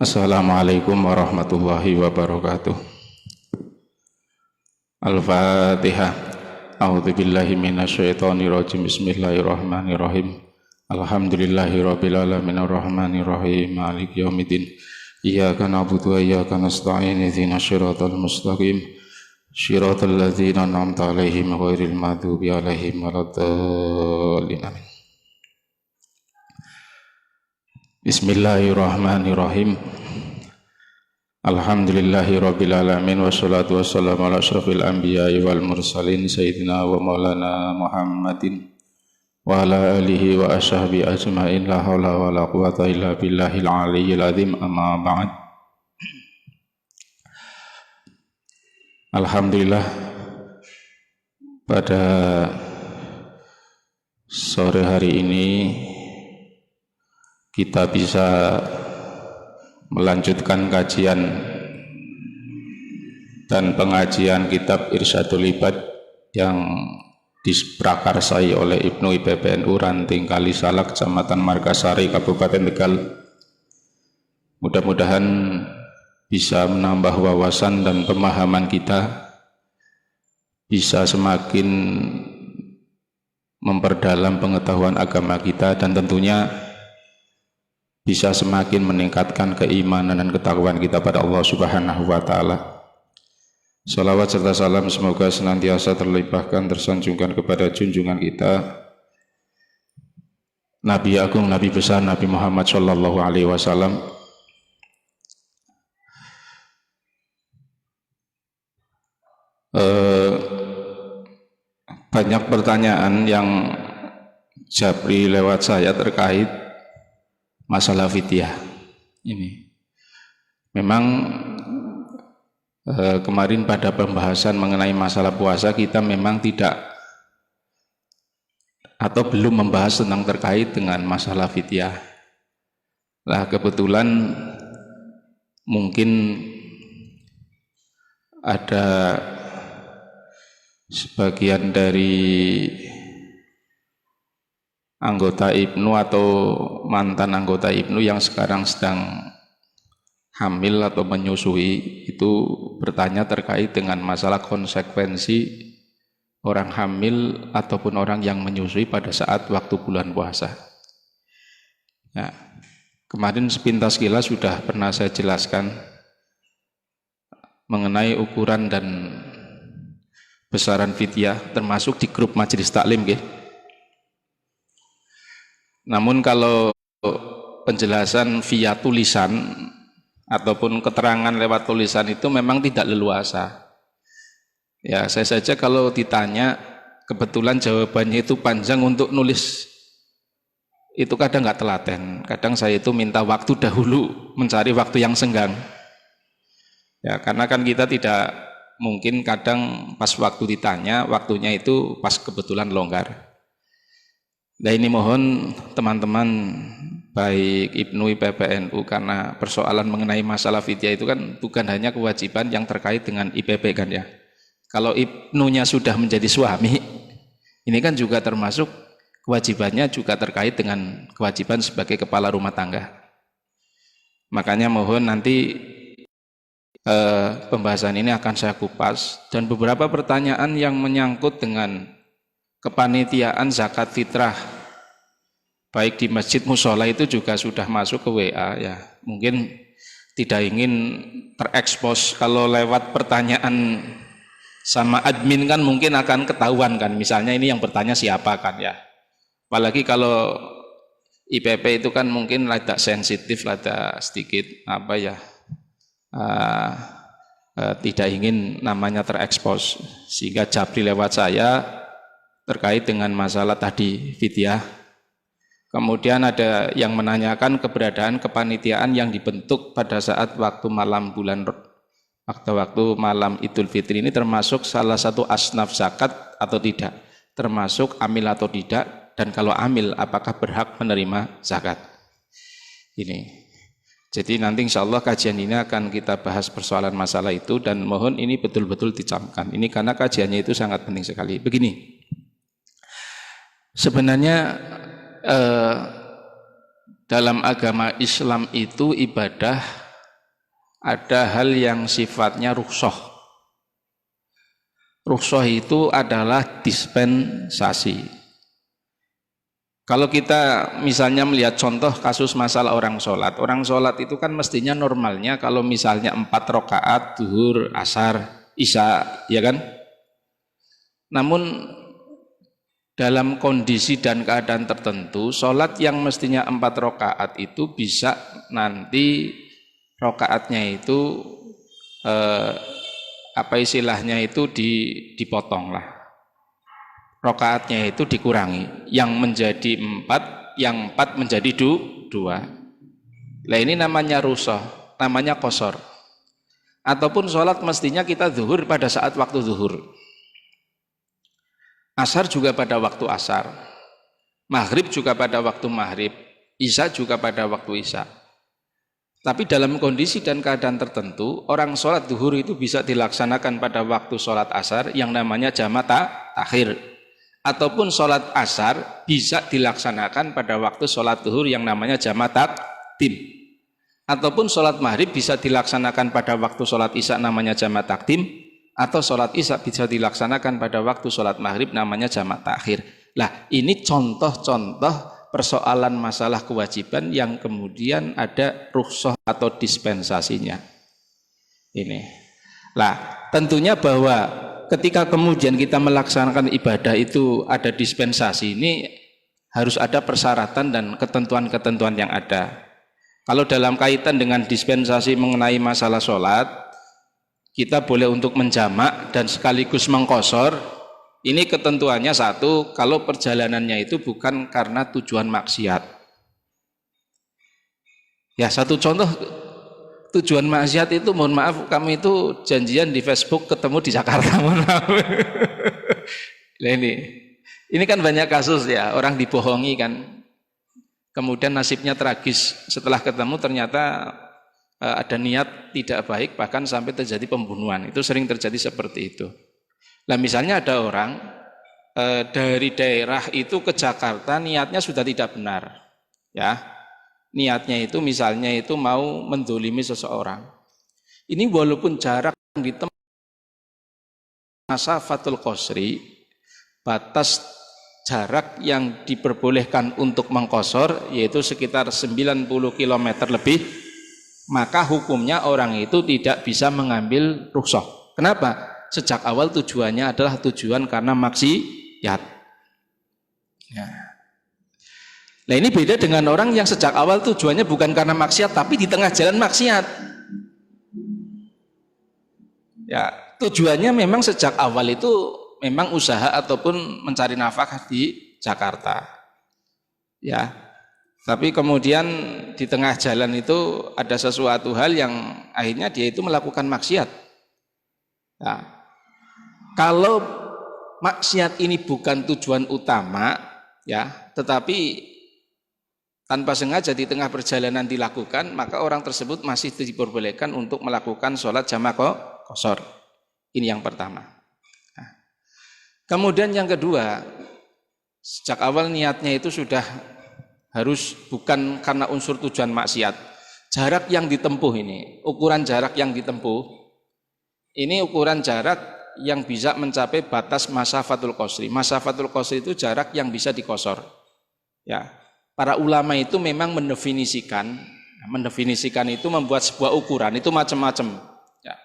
Assalamualaikum warahmatullahi wabarakatuh. Al-Fatihah. A'udzubillahi minasyaitonirrajim. Bismillahirrahmanirrahim. Alhamdulillahirabbil alamin arrahmanirrahim maliki yaumiddin. Iyyaka na'budu wa iyyaka nasta'in ihdinas siratal mustaqim. Shiratal ladzina an'amta 'alaihim ghairil maghdubi 'alaihim waladdallin. Amin. Bismillahirrahmanirrahim. Alhamdulillahi rabbil alamin wassalatu wassalamu ala asyrafil anbiya'i wal mursalin sayyidina wa maulana Muhammadin wa ala alihi wa ashabihi ajma'in la haula wa la quwata illa billahil aliyyil azim amma ba'd. Alhamdulillah, pada sore hari ini kita bisa melanjutkan kajian dan pengajian kitab Irsyadul Ibad yang diprakarsai oleh Ibnu IPPNU Ranting Kalisalak, Kecamatan Margasari, Kabupaten Tegal. Mudah-mudahan bisa menambah wawasan dan pemahaman kita, bisa semakin memperdalam pengetahuan agama kita, dan tentunya bisa semakin meningkatkan keimanan dan ketakwaan kita pada Allah Subhanahu wa Ta'ala. Salawat serta salam semoga senantiasa terlimpahkan, tersanjungkan kepada junjungan kita Nabi Agung, Nabi besar, Nabi Muhammad Sallallahu Alaihi Wasallam. Banyak pertanyaan yang japri lewat saya terkait masalah fidyah ini. Memang kemarin pada pembahasan mengenai masalah puasa kita memang tidak atau belum membahas tentang terkait dengan masalah fidyah. Lah kebetulan mungkin ada sebagian dari anggota IPNU atau mantan anggota IPNU yang sekarang sedang hamil atau menyusui itu bertanya terkait dengan masalah konsekuensi orang hamil ataupun orang yang menyusui pada saat waktu bulan puasa. Nah, kemarin sepintas kilas sudah pernah saya jelaskan mengenai ukuran dan besaran fidyah termasuk di grup majelis taklim nggih. Namun kalau penjelasan via tulisan ataupun keterangan lewat tulisan itu memang tidak leluasa. Ya, saya saja kalau ditanya kebetulan jawabannya itu panjang, untuk nulis itu kadang nggak telaten. Kadang saya itu minta waktu dahulu, mencari waktu yang senggang. Ya, karena kan kita tidak mungkin kadang pas waktu ditanya, waktunya itu pas kebetulan longgar. Nah, ini mohon teman-teman baik IPNU, IPPNU, karena persoalan mengenai masalah fidyah itu kan bukan hanya kewajiban yang terkait dengan IPP kan ya. Kalau IPNU-nya sudah menjadi suami, ini kan juga termasuk kewajibannya juga terkait dengan kewajiban sebagai kepala rumah tangga. Makanya mohon nanti pembahasan ini akan saya kupas, dan beberapa pertanyaan yang menyangkut dengan kepanitiaan zakat fitrah baik di masjid musola itu juga sudah masuk ke WA ya. Mungkin tidak ingin terekspos, kalau lewat pertanyaan sama admin kan mungkin akan ketahuan kan, misalnya ini yang bertanya siapa kan ya. Apalagi kalau IPP itu kan mungkin rada sensitif, rada sedikit apa ya, tidak ingin namanya terekspos, sehingga japri lewat saya terkait dengan masalah tadi fidyah. Kemudian ada yang menanyakan keberadaan kepanitiaan yang dibentuk pada saat waktu malam waktu malam Idul Fitri ini termasuk salah satu asnaf zakat atau tidak, termasuk amil atau tidak, dan kalau amil apakah berhak menerima zakat. Ini. Jadi nanti insya Allah kajian ini akan kita bahas persoalan masalah itu, dan mohon ini betul-betul dicamkan. Ini karena kajiannya itu sangat penting sekali. Begini. Sebenarnya dalam agama Islam itu ibadah ada hal yang sifatnya rukhsah. Rukhsah itu adalah dispensasi. Kalau kita misalnya melihat contoh kasus masalah orang sholat itu kan mestinya normalnya kalau misalnya 4 rakaat, zuhur, asar, isya, ya kan? Namun dalam kondisi dan keadaan tertentu, sholat yang mestinya 4 rakaat itu bisa nanti rakaatnya itu apa istilahnya itu dipotong lah. Rakaatnya itu dikurangi, yang menjadi 4, yang 4 menjadi 2. Nah ini namanya rukhsah, namanya qashar. Ataupun sholat mestinya kita zuhur pada saat waktu zuhur, asar juga pada waktu asar, maghrib juga pada waktu maghrib, isya juga pada waktu isya. Tapi dalam kondisi dan keadaan tertentu, orang sholat zuhur itu bisa dilaksanakan pada waktu sholat asar yang namanya jamak takhir. Ataupun sholat asar bisa dilaksanakan pada waktu sholat zuhur yang namanya jamak takdim. Ataupun sholat maghrib bisa dilaksanakan pada waktu sholat isya namanya jamak takdim. Atau sholat isya bisa dilaksanakan pada waktu sholat maghrib namanya jamak takhir. Nah ini contoh-contoh persoalan masalah kewajiban yang kemudian ada rukhsah atau dispensasinya. Ini. Nah tentunya bahwa ketika kemudian kita melaksanakan ibadah itu ada dispensasi, ini harus ada persyaratan dan ketentuan-ketentuan yang ada. Kalau dalam kaitan dengan dispensasi mengenai masalah sholat, kita boleh untuk menjamak dan sekaligus mengqashar. Ini ketentuannya satu, kalau perjalanannya itu bukan karena tujuan maksiat. Ya satu contoh tujuan maksiat itu, mohon maaf, kami itu janjian di Facebook ketemu di Jakarta, mohon maaf. Nah ini kan banyak kasus ya, orang dibohongi kan, kemudian nasibnya tragis, setelah ketemu ternyata ada niat tidak baik, bahkan sampai terjadi pembunuhan. Itu sering terjadi seperti itu. Nah misalnya ada orang dari daerah itu ke Jakarta, niatnya sudah tidak benar, ya. Niatnya itu misalnya itu mau mendolimi seseorang. Ini walaupun jarak yang ditempuh masafatul qasri, batas jarak yang diperbolehkan untuk mengqashar yaitu sekitar 90 km lebih, maka hukumnya orang itu tidak bisa mengambil rukhsah. Kenapa? Sejak awal tujuannya adalah tujuan karena maksiat. Ya. Nah ini beda dengan orang yang sejak awal tujuannya bukan karena maksiat tapi di tengah jalan maksiat. Ya, tujuannya memang sejak awal itu memang usaha ataupun mencari nafkah di Jakarta. Ya. Tapi kemudian di tengah jalan itu ada sesuatu hal yang akhirnya dia itu melakukan maksiat. Nah, kalau maksiat ini bukan tujuan utama, ya, tetapi tanpa sengaja di tengah perjalanan dilakukan, maka orang tersebut masih diperbolehkan untuk melakukan sholat jamak qashar. Ini yang pertama. Nah, kemudian yang kedua, sejak awal niatnya itu sudah harus bukan karena unsur tujuan maksiat. Jarak yang ditempuh ini, ukuran jarak yang ditempuh, ini ukuran jarak yang bisa mencapai batas masafatul qasri. Masafatul qasri itu jarak yang bisa diqashar. Ya. Para ulama itu memang mendefinisikan itu membuat sebuah ukuran, itu macam-macam. Ya.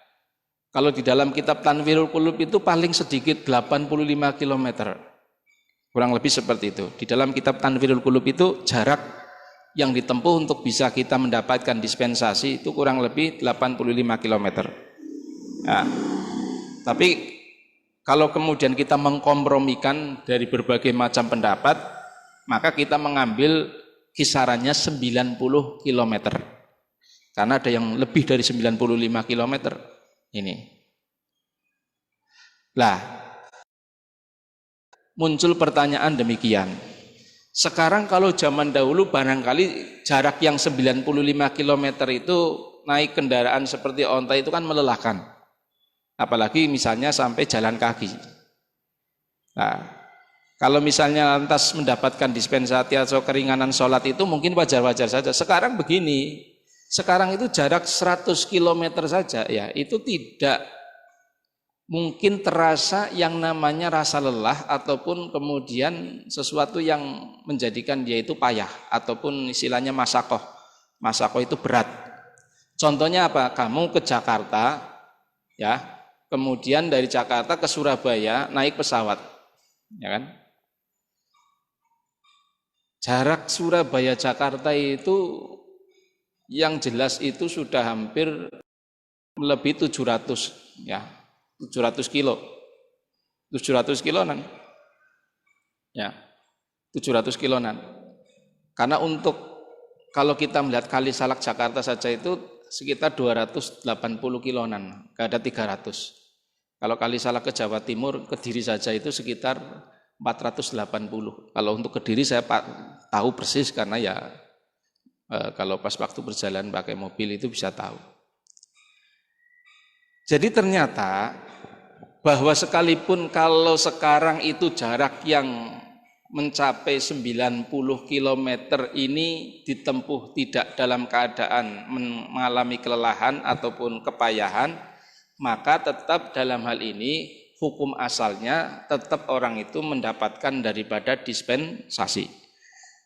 Kalau di dalam kitab Tanwirul Qulub itu paling sedikit 85 km, kurang lebih seperti itu. Di dalam kitab Tanwirul Qulub itu jarak yang ditempuh untuk bisa kita mendapatkan dispensasi itu kurang lebih 85 km. Ya. Tapi kalau kemudian kita mengkompromikan dari berbagai macam pendapat, maka kita mengambil kisarannya 90 km. Karena ada yang lebih dari 95 km ini. Lah, muncul pertanyaan demikian. Sekarang kalau zaman dahulu barangkali jarak yang 95 km itu naik kendaraan seperti onta itu kan melelahkan. Apalagi misalnya sampai jalan kaki. Nah, kalau misalnya lantas mendapatkan dispensasi atau keringanan sholat itu mungkin wajar-wajar saja. Sekarang begini, Sekarang itu jarak 100 km saja ya, itu tidak mungkin terasa yang namanya rasa lelah ataupun kemudian sesuatu yang menjadikan dia itu payah ataupun istilahnya masakoh. Masakoh itu berat. Contohnya apa? Kamu ke Jakarta ya, kemudian dari Jakarta ke Surabaya naik pesawat, ya kan? Jarak Surabaya Jakarta itu yang jelas itu sudah hampir lebih 700 ya, 700 kilo. 700 kilonan. Ya. 700 kilonan. Karena untuk kalau kita melihat Kali Salak Jakarta saja itu sekitar 280 kilonan, enggak ada 300. Kalau Kali Salak ke Jawa Timur, Kediri saja itu sekitar 480. Kalau untuk Kediri saya tahu persis karena ya kalau pas waktu berjalan pakai mobil itu bisa tahu. Jadi ternyata bahwa sekalipun kalau sekarang itu jarak yang mencapai 90 km ini ditempuh tidak dalam keadaan mengalami kelelahan ataupun kepayahan, maka tetap dalam hal ini hukum asalnya tetap orang itu mendapatkan daripada dispensasi.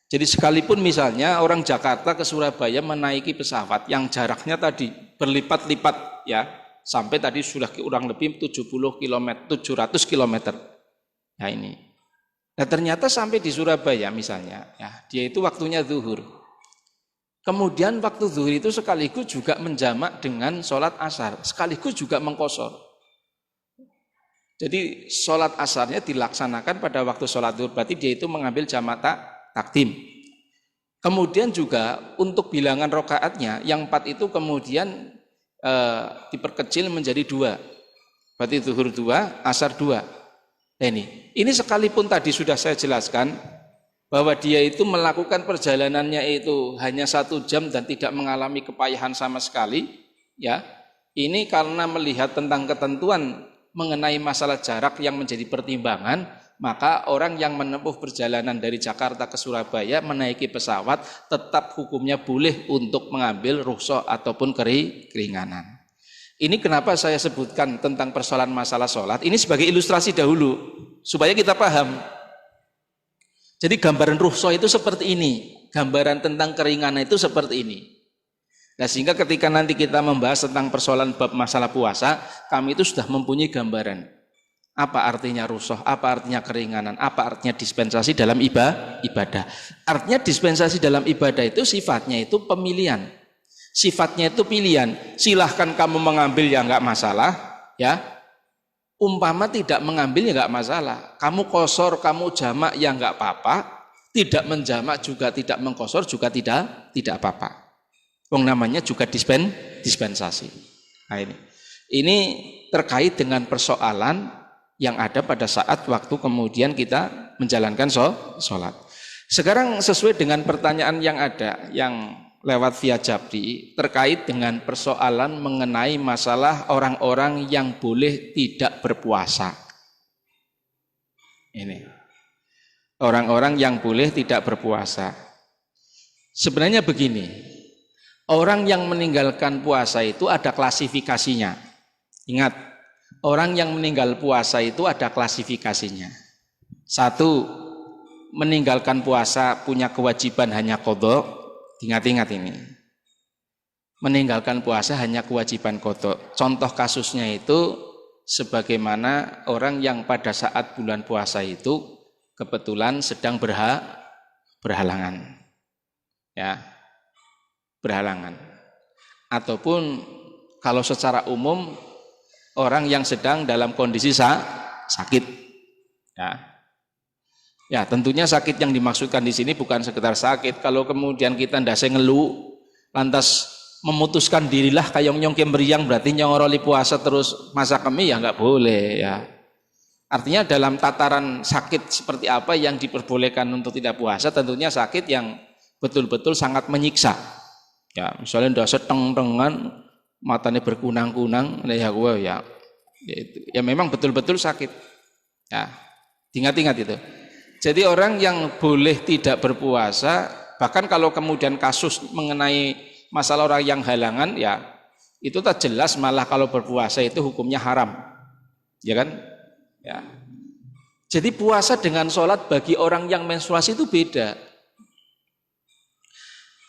Jadi sekalipun misalnya orang Jakarta ke Surabaya menaiki pesawat yang jaraknya tadi berlipat-lipat ya, sampai tadi sudah kurang lebih 70 km, 700 km. Ya ini. Nah ternyata sampai di Surabaya misalnya, ya dia itu waktunya zuhur. Kemudian waktu zuhur itu sekaligus juga menjamak dengan sholat asar, sekaligus juga mengqashar. Jadi sholat asarnya dilaksanakan pada waktu sholat zuhur, berarti dia itu mengambil jamak takdim. Kemudian juga untuk bilangan rokaatnya, yang 4 itu kemudian diperkecil menjadi 2. Berarti zuhur 2, asar 2. Nah ini sekalipun tadi sudah saya jelaskan bahwa dia itu melakukan perjalanannya itu hanya 1 jam dan tidak mengalami kepayahan sama sekali, ya. Ini karena melihat tentang ketentuan mengenai masalah jarak yang menjadi pertimbangan, maka orang yang menempuh perjalanan dari Jakarta ke Surabaya menaiki pesawat tetap hukumnya boleh untuk mengambil rukhsah ataupun keringanan. Ini kenapa saya sebutkan tentang persoalan masalah sholat, ini sebagai ilustrasi dahulu supaya kita paham. Jadi gambaran rukhsah itu seperti ini, gambaran tentang keringanan itu seperti ini. Nah sehingga ketika nanti kita membahas tentang persoalan bab masalah puasa, kami itu sudah mempunyai gambaran. Apa artinya rukhsah, apa artinya keringanan, apa artinya dispensasi dalam ibadah. Artinya dispensasi dalam ibadah itu sifatnya itu pemilihan. Sifatnya itu pilihan. Silahkan kamu mengambil ya enggak masalah, ya. Umpama tidak mengambil ya enggak masalah. Kamu qashar, kamu jamak ya enggak apa-apa. Tidak menjamak juga tidak mengqashar juga tidak apa-apa. Wong namanya juga dispensasi. Nah ini terkait dengan persoalan yang ada pada saat waktu kemudian kita menjalankan sholat. Sekarang sesuai dengan pertanyaan yang ada, yang lewat via Jabri, terkait dengan persoalan mengenai masalah orang-orang yang boleh tidak berpuasa. Ini, orang-orang yang boleh tidak berpuasa. Sebenarnya begini, orang yang meninggalkan puasa itu ada klasifikasinya. Ingat, orang yang meninggal puasa itu ada klasifikasinya. 1, meninggalkan puasa punya kewajiban hanya qadha. Ingat-ingat ini. Meninggalkan puasa hanya kewajiban qadha. Contoh kasusnya itu sebagaimana orang yang pada saat bulan puasa itu kebetulan sedang berhalangan. Ya. Berhalangan. Ataupun kalau secara umum orang yang sedang dalam kondisi sakit, ya tentunya sakit yang dimaksudkan di sini bukan sekedar sakit. Kalau kemudian kita ndase ngeluh, lantas memutuskan dirilah kayong-nyong kemeriang berarti nyongoroli puasa terus masa kami ya nggak boleh ya. Artinya dalam tataran sakit seperti apa yang diperbolehkan untuk tidak puasa, tentunya sakit yang betul-betul sangat menyiksa. Ya misalnya ndase teng-tengan, matanya berkunang-kunang, ya memang betul-betul sakit. Ya, ingat-ingat itu. Jadi orang yang boleh tidak berpuasa, bahkan kalau kemudian kasus mengenai masalah orang yang halangan ya itu tak jelas, malah kalau berpuasa itu hukumnya haram, ya kan? Ya. Jadi puasa dengan sholat bagi orang yang menstruasi itu beda.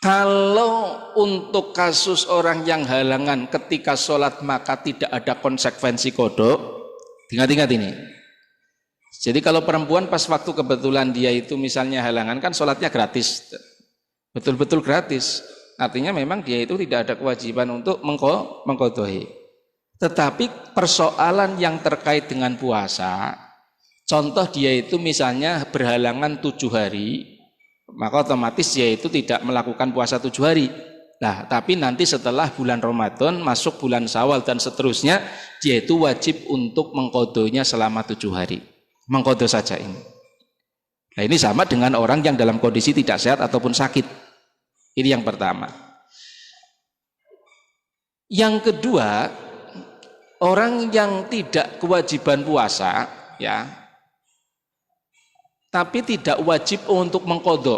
Kalau untuk kasus orang yang halangan ketika sholat maka tidak ada konsekuensi kodok, ingat-ingat ini. Jadi kalau perempuan pas waktu kebetulan dia itu misalnya halangan kan sholatnya gratis, betul-betul gratis. Artinya memang dia itu tidak ada kewajiban untuk mengqodhohi. Tetapi persoalan yang terkait dengan puasa, contoh dia itu misalnya berhalangan 7 hari, maka otomatis dia itu tidak melakukan puasa 7 hari. Nah, tapi nanti setelah bulan Ramadan, masuk bulan Syawal dan seterusnya, dia itu wajib untuk mengqodhonya selama 7 hari. Mengqodho saja ini. Nah, ini sama dengan orang yang dalam kondisi tidak sehat ataupun sakit. Ini yang pertama. Yang kedua, orang yang tidak kewajiban puasa, ya, tapi tidak wajib untuk mengqodho.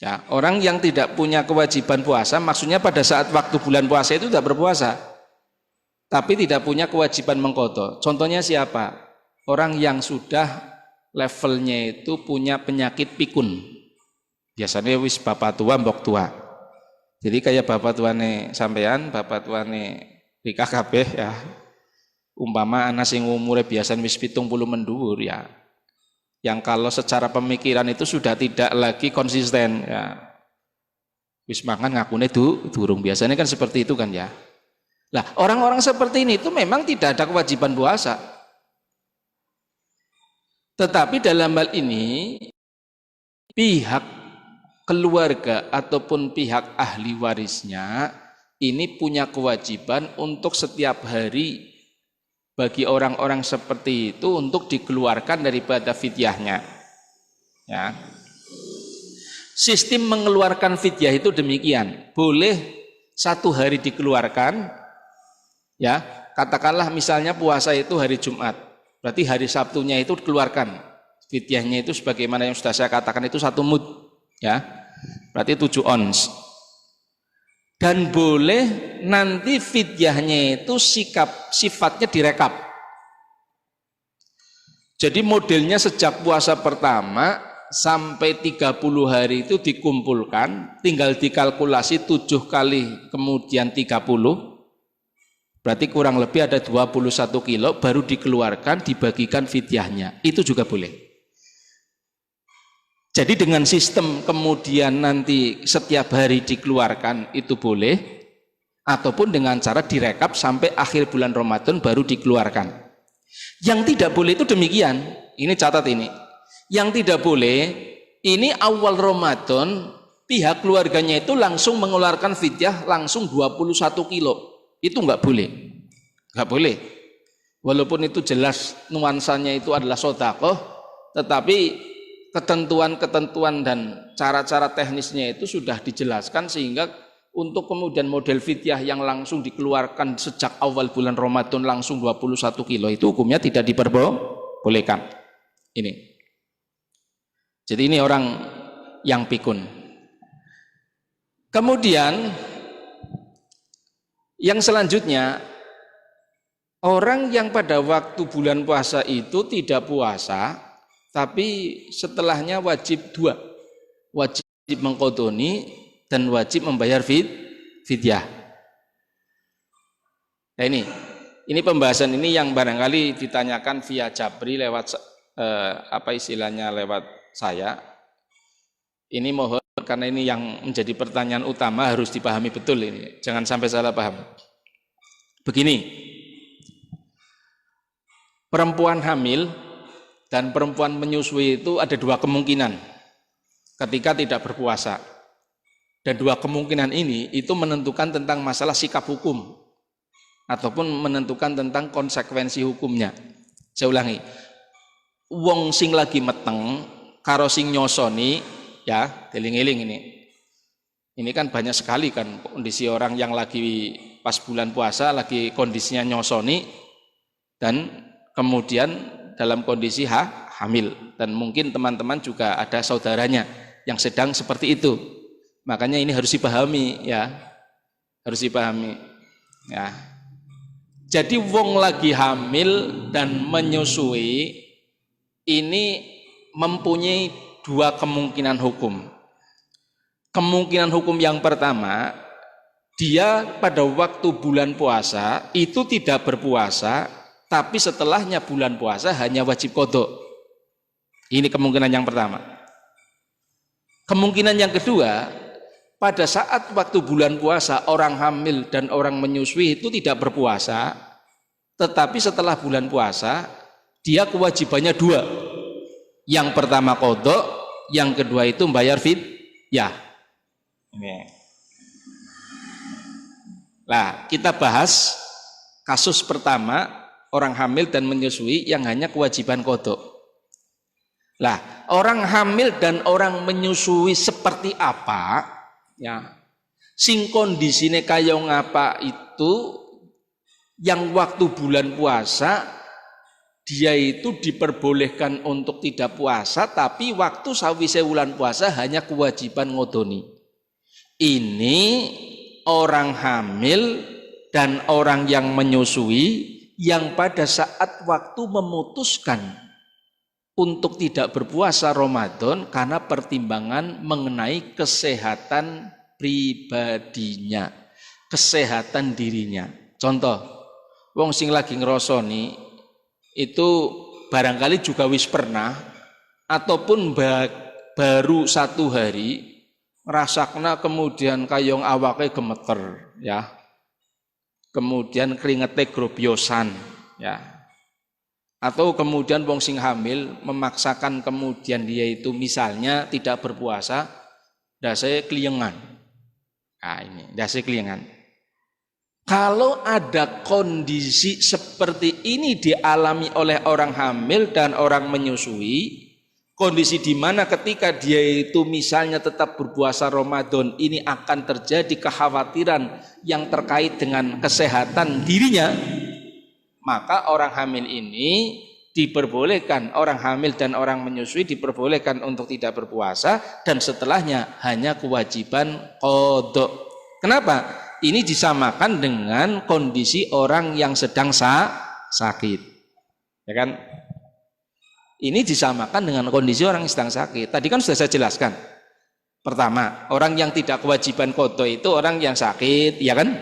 Ya, orang yang tidak punya kewajiban puasa, maksudnya pada saat waktu bulan puasa itu tidak berpuasa, tapi tidak punya kewajiban mengqodho. Contohnya siapa? Orang yang sudah levelnya itu punya penyakit pikun. Biasanya wis bapak tua, mbok tua. Jadi kayak bapak tuane sampean, bapak tuane Rika kabeh ya. Umpama anak sing umure biasa wis 70 mendhuwur ya. Yang kalau secara pemikiran itu sudah tidak lagi konsisten ya. Wis mangan ngakune durung, biasanya kan seperti itu kan ya. Lah, orang-orang seperti ini itu memang tidak ada kewajiban puasa. Tetapi dalam hal ini pihak keluarga ataupun pihak ahli warisnya ini punya kewajiban untuk setiap hari bagi orang-orang seperti itu untuk dikeluarkan daripada fidyahnya. Ya. Sistem mengeluarkan fidyah itu demikian, boleh 1 hari dikeluarkan, ya, katakanlah misalnya puasa itu hari Jumat, berarti hari Sabtunya itu dikeluarkan fidyahnya itu sebagaimana yang sudah saya katakan itu 1 mud, ya, berarti 7 ons. Dan boleh nanti fidyahnya itu sifatnya direkap. Jadi modelnya sejak puasa pertama sampai 30 hari itu dikumpulkan, tinggal dikalkulasi 7 kali kemudian 30, berarti kurang lebih ada 21 kilo, baru dikeluarkan dibagikan fidyahnya, itu juga boleh. Jadi dengan sistem kemudian nanti setiap hari dikeluarkan itu boleh, ataupun dengan cara direkap sampai akhir bulan Ramadan baru dikeluarkan. Yang tidak boleh itu demikian, ini catat ini. Yang tidak boleh, ini awal Ramadan pihak keluarganya itu langsung mengeluarkan fidyah langsung 21 kilo. Itu nggak boleh. Nggak boleh. Walaupun itu jelas nuansanya itu adalah sedekah, tetapi ketentuan-ketentuan dan cara-cara teknisnya itu sudah dijelaskan sehingga untuk kemudian model fidyah yang langsung dikeluarkan sejak awal bulan Ramadan langsung 21 kilo itu hukumnya tidak diperbolehkan. Ini. Jadi ini orang yang pikun. Kemudian yang selanjutnya, orang yang pada waktu bulan puasa itu tidak puasa tapi setelahnya wajib 2, wajib mengqodhoni dan wajib membayar fidyah. Nah ini pembahasan ini yang barangkali ditanyakan via Jabri lewat apa istilahnya lewat saya. Ini mohon karena ini yang menjadi pertanyaan utama harus dipahami betul ini, jangan sampai salah paham. Begini, perempuan hamil dan perempuan menyusui itu ada 2 kemungkinan ketika tidak berpuasa. Dan 2 kemungkinan ini itu menentukan tentang masalah sikap hukum ataupun menentukan tentang konsekuensi hukumnya. Saya ulangi, wong sing lagi meteng karo sing nyosoni, ya, eling-eling ini kan banyak sekali kan kondisi orang yang lagi pas bulan puasa lagi kondisinya nyosoni dan kemudian dalam kondisi hamil, dan mungkin teman-teman juga ada saudaranya yang sedang seperti itu. Makanya ini harus dipahami ya. Harus dipahami. Ya. Jadi wong lagi hamil dan menyusui ini mempunyai dua kemungkinan hukum. Kemungkinan hukum yang pertama, dia pada waktu bulan puasa itu tidak berpuasa, tapi setelahnya bulan puasa hanya wajib qadha. Ini kemungkinan yang pertama. Kemungkinan yang kedua, pada saat waktu bulan puasa orang hamil dan orang menyusui itu tidak berpuasa, tetapi setelah bulan puasa dia kewajibannya dua. Yang pertama qadha, yang kedua itu membayar fidyah. Ini. Nah, kita bahas kasus pertama orang hamil dan menyusui yang hanya kewajiban qadha. Lah, orang hamil dan orang menyusui seperti apa? Ya, sing kondisine kaya ngapa itu yang waktu bulan puasa dia itu diperbolehkan untuk tidak puasa, tapi waktu sawise wulan puasa hanya kewajiban ngodoni. Ini orang hamil dan orang yang menyusui yang pada saat waktu memutuskan untuk tidak berpuasa Ramadan karena pertimbangan mengenai kesehatan pribadinya, kesehatan dirinya. Contoh, wong sing lagi ngerosoni itu barangkali juga wis pernah ataupun baru 1 hari ngrasakna kemudian kayong awake gemeter ya. Kemudian keringete grobyosan ya. Atau kemudian wong sing hamil memaksakan kemudian dia itu misalnya tidak berpuasa, dase kliengan. Nah ini, dase kliengan. Kalau ada kondisi seperti ini dialami oleh orang hamil dan orang menyusui, kondisi di mana ketika dia itu misalnya tetap berpuasa Ramadan, ini akan terjadi kekhawatiran yang terkait dengan kesehatan dirinya, maka orang hamil ini diperbolehkan, orang hamil dan orang menyusui diperbolehkan untuk tidak berpuasa dan setelahnya hanya kewajiban qadha. Kenapa? Ini disamakan dengan kondisi orang yang sedang sakit. Ya kan? Ini disamakan dengan kondisi orang yang sedang sakit. Tadi kan sudah saya jelaskan. Pertama, orang yang tidak kewajiban qadha itu orang yang sakit, ya kan?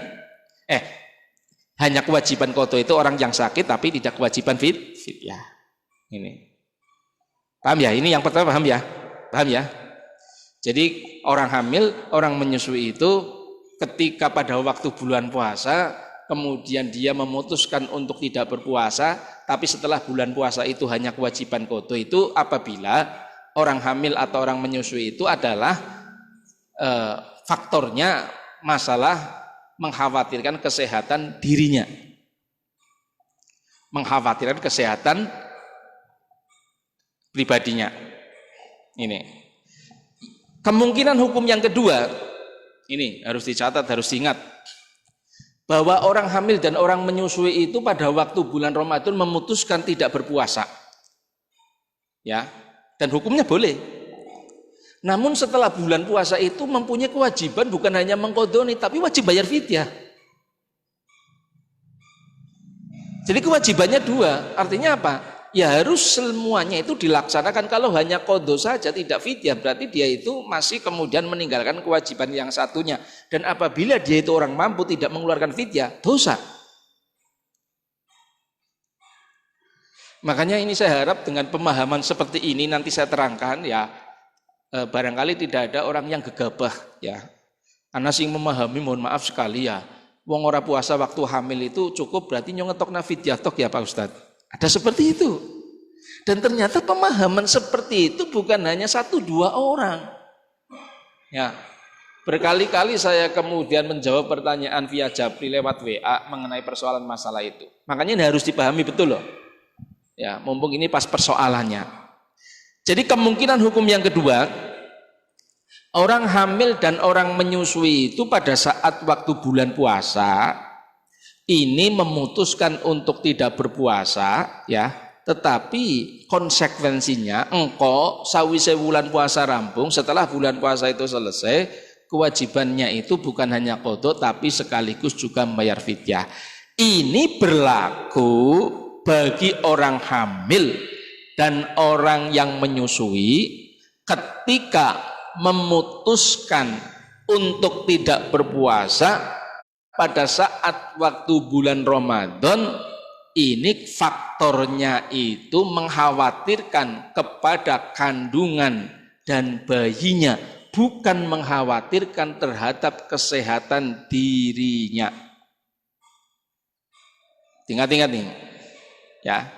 Hanya kewajiban qadha itu orang yang sakit tapi tidak kewajiban fidyah. Ini. Paham ya? Ini yang pertama, paham ya? Paham ya? Jadi orang hamil, orang menyusui itu ketika pada waktu bulan puasa kemudian dia memutuskan untuk tidak berpuasa, tapi setelah bulan puasa itu hanya kewajiban qadha itu apabila orang hamil atau orang menyusui itu adalah faktornya masalah mengkhawatirkan kesehatan dirinya, mengkhawatirkan kesehatan pribadinya. Ini kemungkinan hukum yang kedua, ini harus dicatat, harus diingat bahwa orang hamil dan orang menyusui itu pada waktu bulan Ramadan memutuskan tidak berpuasa, ya, dan hukumnya boleh. Namun setelah bulan puasa itu mempunyai kewajiban bukan hanya mengqadhoni tapi wajib bayar fidyah. Jadi kewajibannya dua, artinya apa? Ya harus semuanya itu dilaksanakan. Kalau hanya qadha saja tidak fidyah berarti dia itu masih kemudian meninggalkan kewajiban yang satunya. Dan apabila dia itu orang mampu tidak mengeluarkan fidyah, dosa. Makanya ini saya harap dengan pemahaman seperti ini nanti saya terangkan ya. Barangkali tidak ada orang yang gegabah ya. Ana sing memahami mohon maaf sekali ya. Wong ora puasa waktu hamil itu cukup berarti nyongetokna fidyah tok ya Pak Ustadz. Ada seperti itu. Dan ternyata pemahaman seperti itu bukan hanya 1-2 orang. Ya. Berkali-kali saya kemudian menjawab pertanyaan via Japri lewat WA mengenai persoalan masalah itu. Makanya ini harus dipahami betul loh. Ya, mumpung ini pas persoalannya. Jadi kemungkinan hukum yang kedua, orang hamil dan orang menyusui itu pada saat waktu bulan puasa ini memutuskan untuk tidak berpuasa ya, tetapi konsekuensinya engkau sawise bulan puasa rampung, setelah bulan puasa itu selesai kewajibannya itu bukan hanya qadha tapi sekaligus juga membayar fidyah. Ini berlaku bagi orang hamil dan orang yang menyusui ketika memutuskan untuk tidak berpuasa pada saat waktu bulan Ramadan. Ini faktornya itu mengkhawatirkan kepada kandungan dan bayinya, bukan mengkhawatirkan terhadap kesehatan dirinya. Ingat-ingat nih, ya.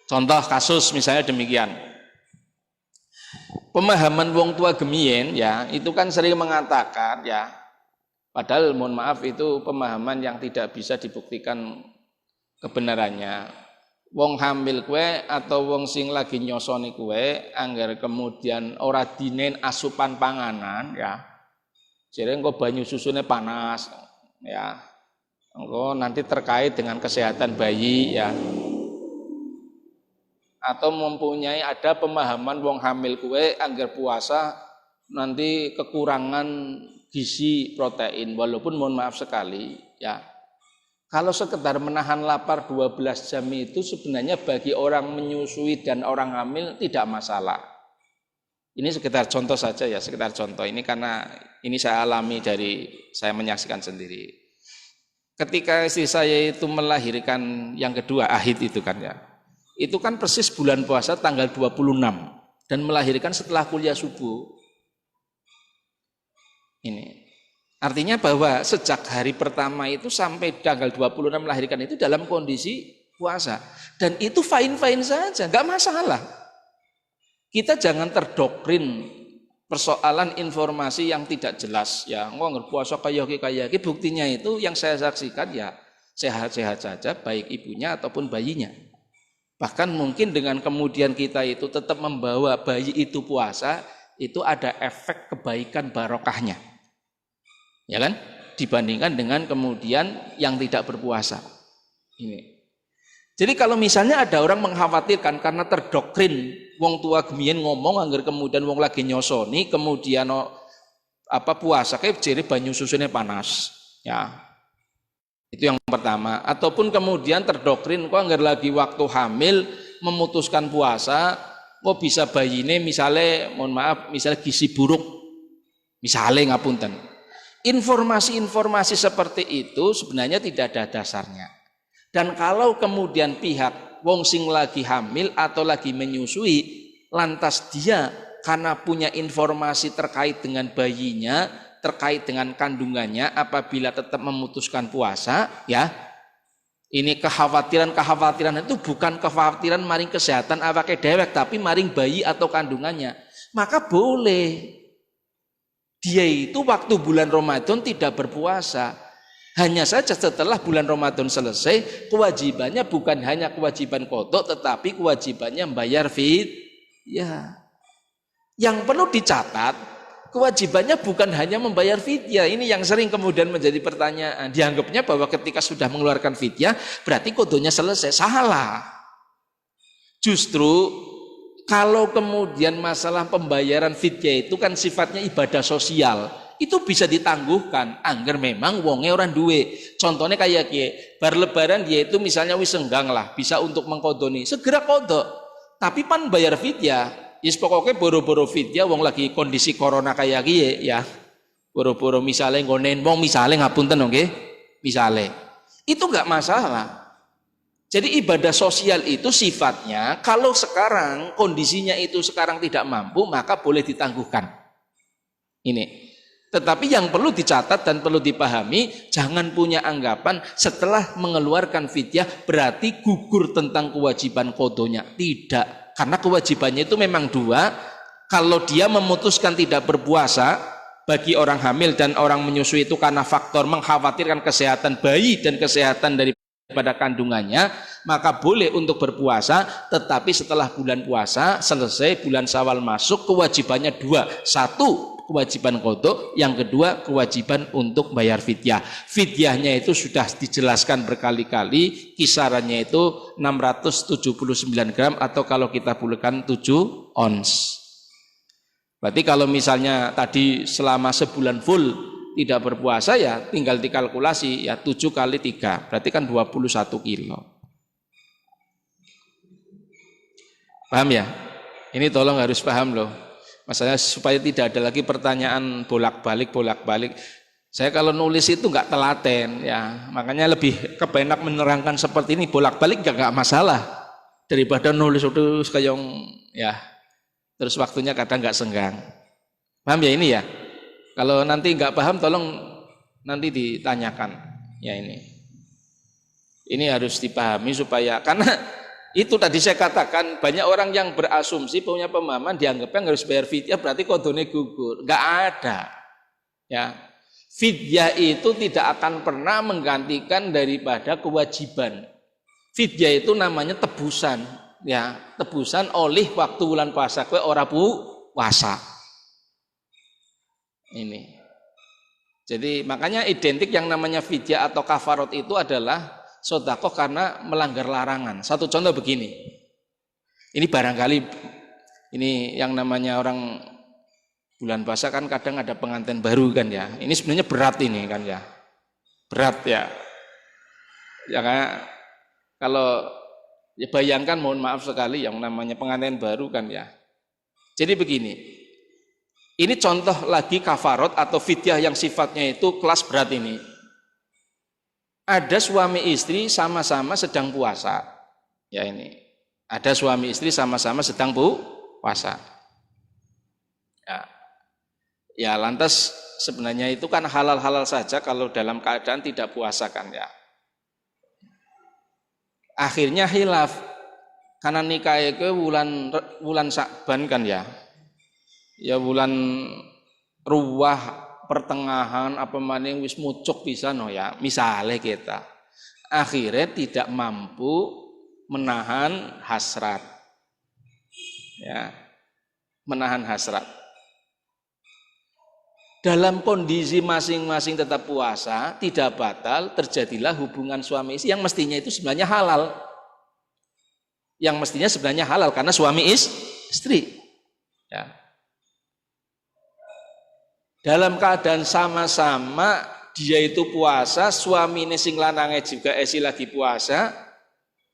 Contoh kasus misalnya demikian. Pemahaman wong tua gemien, ya, itu kan sering mengatakan, ya, padahal mohon maaf itu pemahaman yang tidak bisa dibuktikan kebenarannya. Wong hamil kue atau wong sing lagi nyosoni kue anggar kemudian ora dinen asupan panganan, ya, jadi engko banyu susunya panas, ya, engko nanti terkait dengan kesehatan bayi, ya, atau mempunyai ada pemahaman wong hamil kue anggar puasa nanti kekurangan gizi protein, walaupun mohon maaf sekali, ya, kalau sekedar menahan lapar 12 jam itu sebenarnya bagi orang menyusui dan orang hamil tidak masalah. Ini sekedar contoh saja, ya, sekedar contoh. Ini karena ini saya alami dari saya menyaksikan sendiri. Ketika istri saya itu melahirkan yang kedua, Ahid itu kan, ya, itu kan persis bulan puasa tanggal 26 dan melahirkan setelah kuliah subuh. Ini artinya bahwa sejak hari pertama itu sampai tanggal 26 melahirkan itu dalam kondisi puasa. Dan itu fine-fine saja, nggak masalah. Kita jangan terdoktrin persoalan informasi yang tidak jelas. Ya, nggak puasa kayak buktinya itu yang saya saksikan, ya, sehat-sehat saja baik ibunya ataupun bayinya. Bahkan mungkin dengan kemudian kita itu tetap membawa bayi itu puasa, itu ada efek kebaikan barokahnya. Ya kan, dibandingkan dengan kemudian yang tidak berpuasa. Ini. Jadi kalau misalnya ada orang mengkhawatirkan karena terdoktrin wong tua gemien ngomong anggar kemudian wong lagi nyosoni kemudian puasa kayak jadi banyu susunya panas, ya. Itu yang pertama. Ataupun kemudian terdoktrin kok anggar lagi waktu hamil memutuskan puasa kok bisa bayine misalnya mohon maaf misalnya gizi buruk misalnya ngapunten. Informasi-informasi seperti itu sebenarnya tidak ada dasarnya. Dan kalau kemudian pihak wong sing lagi hamil atau lagi menyusui, lantas dia karena punya informasi terkait dengan bayinya, terkait dengan kandungannya, apabila tetap memutuskan puasa, ya, ini kekhawatiran itu bukan kekhawatiran maring kesehatan awake dewek, tapi maring bayi atau kandungannya. Maka boleh dia itu waktu bulan Ramadan tidak berpuasa. Hanya saja setelah bulan Ramadan selesai, kewajibannya bukan hanya kewajiban qadha tetapi kewajibannya membayar fidyah. Yang perlu dicatat, kewajibannya bukan hanya membayar fidyah. Ini yang sering kemudian menjadi pertanyaan. Dianggapnya bahwa ketika sudah mengeluarkan fidyah berarti qadhanya selesai. Salah. Justru kalau kemudian masalah pembayaran fidyah itu kan sifatnya ibadah sosial, itu bisa ditangguhkan anggar memang wonge orang duwe. Contohnya kayak bar lebaran dia itu misalnya wis senggang lah, bisa untuk mengkodoni, segera kodok. Tapi pan bayar fidyah, is pokoknya boro-boro fidyah wong lagi kondisi corona kayak gie, ya. Boro-boro misalnya ngonen wong misalnya ngapunten nggih, misalnya. Itu enggak masalah. Jadi ibadah sosial itu sifatnya kalau sekarang kondisinya itu sekarang tidak mampu maka boleh ditangguhkan. Ini. Tetapi yang perlu dicatat dan perlu dipahami, jangan punya anggapan setelah mengeluarkan fidyah berarti gugur tentang kewajiban qadhonya. Tidak, karena kewajibannya itu memang dua. Kalau dia memutuskan tidak berpuasa bagi orang hamil dan orang menyusui itu karena faktor mengkhawatirkan kesehatan bayi dan kesehatan daripada kandungannya, maka boleh untuk berpuasa. Tetapi setelah bulan puasa selesai, bulan Syawal masuk, kewajibannya dua. Satu, kewajiban qadha, yang kedua kewajiban untuk bayar fidyah. Fidyahnya itu sudah dijelaskan berkali-kali, kisarannya itu 679 gram atau kalau kita bulatkan 7 ons. Berarti kalau misalnya tadi selama sebulan full tidak berpuasa ya tinggal dikalkulasi ya 7 kali 3 berarti kan 21 kilo. Paham ya? Ini tolong harus paham loh. Masalahnya supaya tidak ada lagi pertanyaan bolak-balik. Saya kalau nulis itu nggak telaten ya, makanya lebih kebenak menerangkan seperti ini bolak-balik nggak masalah daripada nulis itu kayak ya terus waktunya kadang nggak senggang. Paham ya ini ya? Kalau nanti nggak paham tolong nanti ditanyakan ya ini. Ini harus dipahami supaya karena itu tadi saya katakan banyak orang yang berasumsi punya pemahaman dianggapnya harus bayar fidyah berarti kodone gugur. Nggak ada. Ya. Fidyah itu tidak akan pernah menggantikan daripada kewajiban. Fidyah itu namanya tebusan, ya, tebusan oleh waktu bulan puasa kowe ora puasa. Ini. Jadi makanya identik yang namanya fidyah atau kafarot itu adalah sedekah karena melanggar larangan. Satu contoh begini. Ini barangkali ini yang namanya orang bulan puasa kan kadang ada pengantin baru kan ya. Ini sebenarnya berat ini kan ya. Berat ya. Ya kayak kalau ya bayangkan mohon maaf sekali yang namanya pengantin baru kan ya. Jadi begini. Ini contoh lagi kafarot atau fidyah yang sifatnya itu kelas berat ini. Ada suami istri sama-sama sedang puasa. Ya ini. Ada suami istri sama-sama sedang puasa. Ya lantas sebenarnya itu kan halal-halal saja kalau dalam keadaan tidak puasa kan ya. Akhirnya hilaf karena nikah itu bulan Sya'ban kan ya. Ya bulan ruwah pertengahan apa maning wis mucuk bisa no ya. Misalnya kita akhirnya tidak mampu menahan hasrat. Ya. Menahan hasrat. Dalam kondisi masing-masing tetap puasa, tidak batal, terjadilah hubungan suami istri yang mestinya itu sebenarnya halal. Yang mestinya sebenarnya halal karena suami istri. Ya. Dalam keadaan sama-sama dia itu puasa, suamine sing lanange juga esi lagi puasa,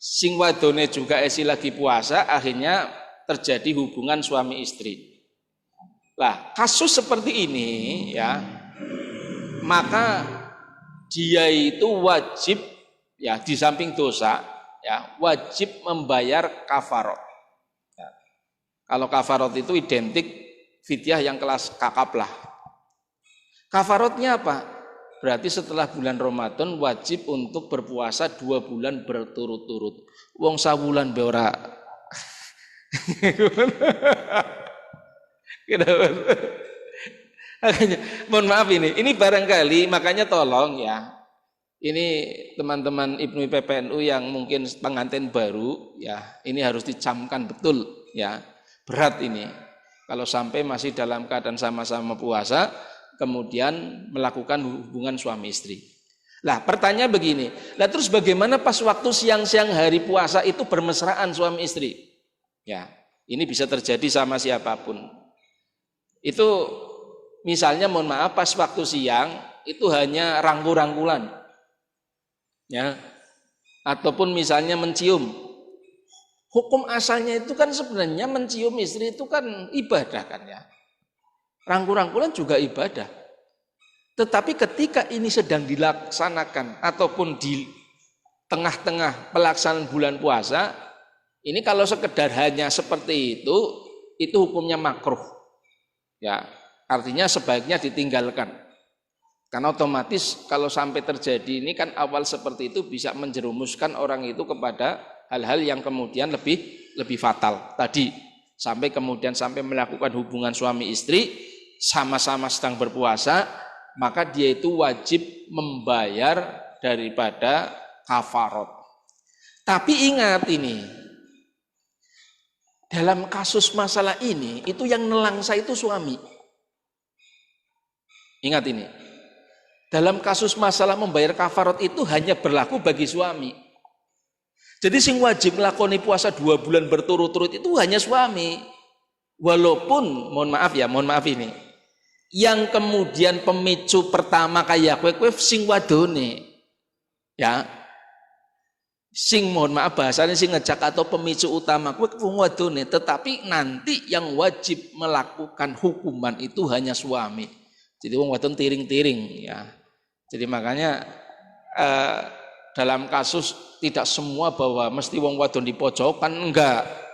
sing wadone juga esi lagi puasa, akhirnya terjadi hubungan suami istri. Lah, kasus seperti ini ya, maka dia itu wajib ya di samping dosa ya, wajib membayar kafarot. Ya. Kalau kafarot itu identik fidyah yang kelas kakap lah. Kafarotnya apa? Berarti setelah bulan Ramadan wajib untuk berpuasa 2 bulan berturut-turut. Wong sabulan be ora. Mohon maaf ini barangkali makanya tolong ya. Ini teman-teman Ibnu PPNU yang mungkin pengantin baru ya, ini harus dicamkan betul ya. Berat ini. Kalau sampai masih dalam keadaan sama-sama puasa kemudian melakukan hubungan suami istri. Lah pertanyaan begini, lah terus bagaimana pas waktu siang-siang hari puasa itu bermesraan suami istri? Ya, ini bisa terjadi sama siapapun. Itu misalnya mohon maaf pas waktu siang itu hanya rangkul-rangkulan. Ya. Ataupun misalnya mencium. Hukum asalnya itu kan sebenarnya mencium istri itu kan ibadah kan ya. Rangkul-rangkulan juga ibadah. Tetapi ketika ini sedang dilaksanakan ataupun di tengah-tengah pelaksanaan bulan puasa, ini kalau sekedar hanya seperti itu hukumnya makruh. Ya, artinya sebaiknya ditinggalkan. Karena otomatis kalau sampai terjadi ini kan awal seperti itu bisa menjerumuskan orang itu kepada hal-hal yang kemudian lebih fatal. Tadi sampai kemudian sampai melakukan hubungan suami istri sama-sama sedang berpuasa, maka dia itu wajib membayar daripada kafarot. Tapi ingat ini, dalam kasus masalah ini, itu yang nelangsa itu suami. Ingat ini, dalam kasus masalah membayar kafarot itu hanya berlaku bagi suami. Jadi sing wajib melakoni puasa 2 bulan berturut-turut itu hanya suami. Walaupun mohon maaf ini, yang kemudian pemicu pertama kayak kowe sing wadone, ya, sing mohon maaf bahasanya sing ngejak atau pemicu utama kowe wadone, tetapi nanti yang wajib melakukan hukuman itu hanya suami. Jadi wong wadon tiring-tiring, ya. Jadi makanya dalam kasus tidak semua bahwa mesti wong wadon dipojokan, enggak.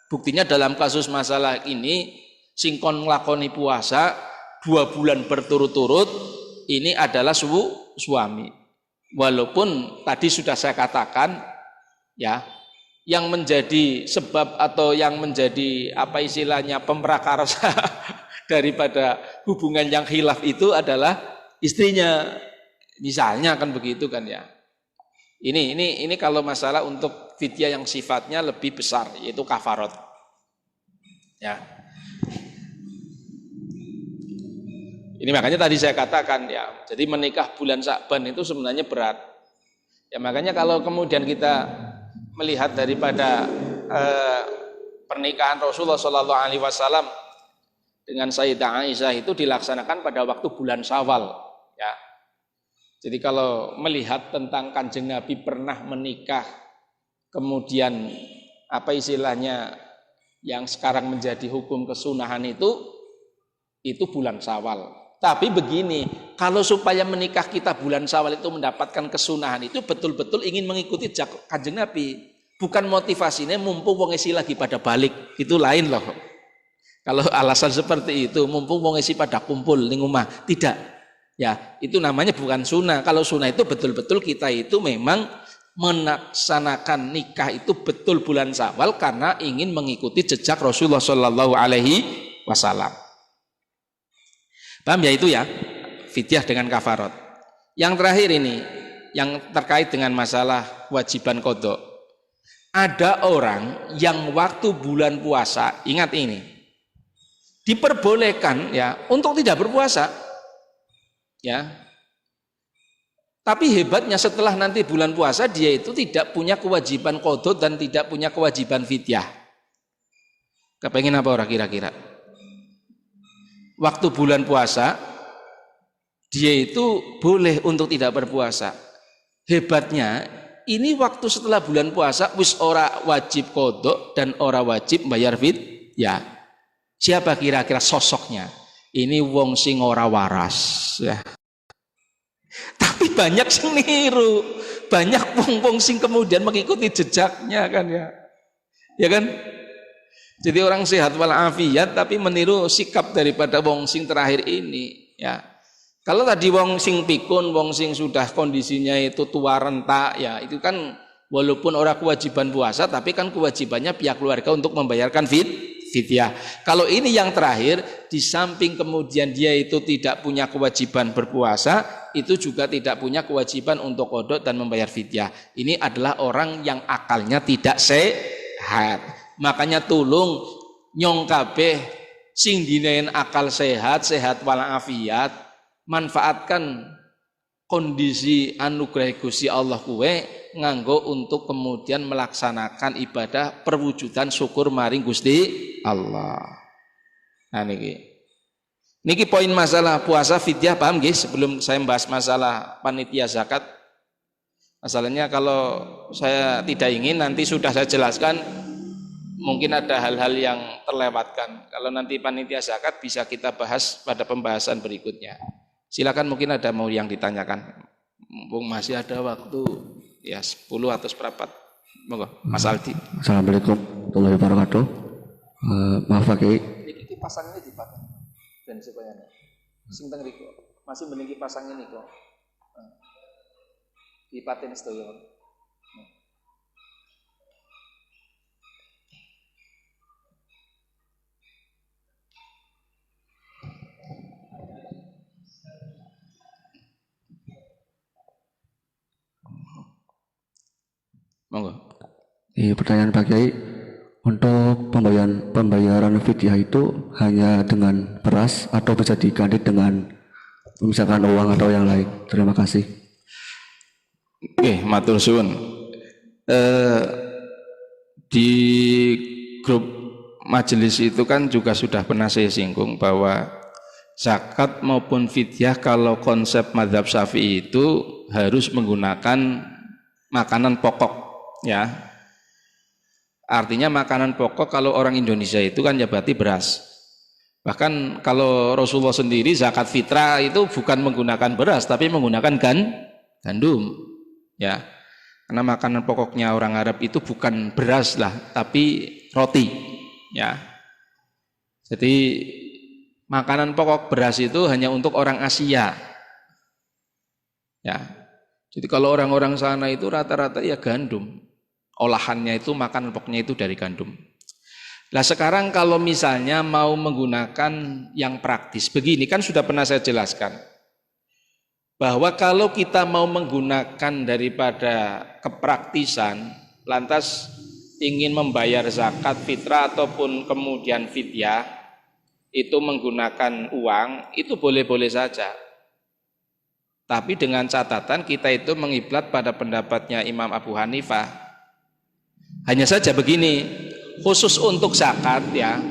Buktinya dalam kasus masalah ini sing kon nglakoni puasa 2 bulan berturut-turut ini adalah suami. Walaupun tadi sudah saya katakan, ya, yang menjadi sebab atau yang menjadi apa istilahnya pemrakarsa daripada hubungan yang khilaf itu adalah istrinya. Misalnya kan begitu kan ya. Ini kalau masalah untuk fidyah yang sifatnya lebih besar, yaitu kafarat. Ya. Ini makanya tadi saya katakan ya, jadi menikah bulan Sya'ban itu sebenarnya berat. Ya makanya kalau kemudian kita melihat daripada pernikahan Rasulullah SAW dengan Sayyidah Aisyah itu dilaksanakan pada waktu bulan Syawal. Ya. Jadi kalau melihat tentang Kanjeng Nabi pernah menikah, kemudian apa istilahnya yang sekarang menjadi hukum kesunahan itu bulan Syawal. Tapi begini, kalau supaya menikah kita bulan Syawal itu mendapatkan kesunahan itu betul-betul ingin mengikuti Kanjeng Nabi. Bukan motivasinya mumpung wong isi lagi pada balik, itu lain loh. Kalau alasan seperti itu, mumpung wong isi pada kumpul di rumah, tidak. Ya, itu namanya bukan sunnah. Kalau sunnah itu betul-betul kita itu memang melaksanakan nikah itu betul bulan Syawal karena ingin mengikuti jejak Rasulullah Shallallahu Alaihi Wasallam. Paham ya itu ya, fidyah dengan kafarat. Yang terakhir ini, yang terkait dengan masalah kewajiban qadha. Ada orang yang waktu bulan puasa, ingat ini, diperbolehkan ya untuk tidak berpuasa, ya. Tapi hebatnya setelah nanti bulan puasa dia itu tidak punya kewajiban qadha dan tidak punya kewajiban fidyah. Kepengen apa orang kira-kira? Waktu bulan puasa dia itu boleh untuk tidak berpuasa. Hebatnya ini waktu setelah bulan puasa wis ora wajib qadha dan ora wajib bayar fidyah. Siapa kira-kira sosoknya? Ini wong sing ora waras ya. Tapi banyak sing niru, banyak wong-wong sing kemudian mengikuti jejaknya kan ya. Ya kan? Jadi orang sehat walafiat tapi meniru sikap daripada wong sing terakhir ini ya. Kalau tadi wong sing pikun, wong sing sudah kondisinya itu tua renta ya, itu kan walaupun orang kewajiban puasa tapi kan kewajibannya pihak keluarga untuk membayarkan fidyah. Kalau ini yang terakhir, di samping kemudian dia itu tidak punya kewajiban berpuasa, itu juga tidak punya kewajiban untuk qadha dan membayar fidyah. Ini adalah orang yang akalnya tidak sehat. Makanya tulung nyong kabeh sing dinain akal sehat walafiat, manfaatkan kondisi anugerah Gusti Allah kuwe nganggo untuk kemudian melaksanakan ibadah perwujudan syukur maring Gusti Allah. Nah niki poin masalah puasa fidyah, paham nggih? Sebelum saya membahas masalah panitia zakat, masalahnya kalau saya tidak ingin nanti sudah saya jelaskan mungkin ada hal-hal yang terlewatkan. Kalau nanti panitia zakat bisa kita bahas pada pembahasan berikutnya. Silakan, mungkin ada mau yang ditanyakan. Mumpung masih ada waktu ya 10 atau seperempat. Monggo, Mas Aldi. Assalamualaikum warahmatullahi wabarakatuh. Maaf Pak Kiai. Iki pasang ini dipakai. Dan supaya sing teng riku masih meninggi pasang ini kok. Dipaten sedaya. Monggo. Pertanyaan Pak Kiai, untuk pembayaran fidyah itu hanya dengan beras atau bisa diganti dengan misalkan uang atau yang lain? Terima kasih. Oke, matur suwun. Di grup majelis itu kan juga sudah pernah saya singgung bahwa zakat maupun fidyah kalau konsep mazhab Syafi'i itu harus menggunakan makanan pokok, ya. Artinya makanan pokok kalau orang Indonesia itu kan ya berarti beras. Bahkan kalau Rasulullah sendiri zakat fitrah itu bukan menggunakan beras tapi menggunakan gandum, ya. Karena makanan pokoknya orang Arab itu bukan beras lah, tapi roti, ya. Jadi makanan pokok beras itu hanya untuk orang Asia, ya. Jadi kalau orang-orang sana itu rata-rata ya gandum, olahannya itu makanan pokoknya itu dari gandum. Nah sekarang kalau misalnya mau menggunakan yang praktis, begini kan sudah pernah saya jelaskan bahwa kalau kita mau menggunakan daripada kepraktisan, lantas ingin membayar zakat fitrah ataupun kemudian fidyah, itu menggunakan uang, itu boleh-boleh saja. Tapi dengan catatan kita itu mengiblat pada pendapatnya Imam Abu Hanifah. Hanya saja begini, khusus untuk zakat ya,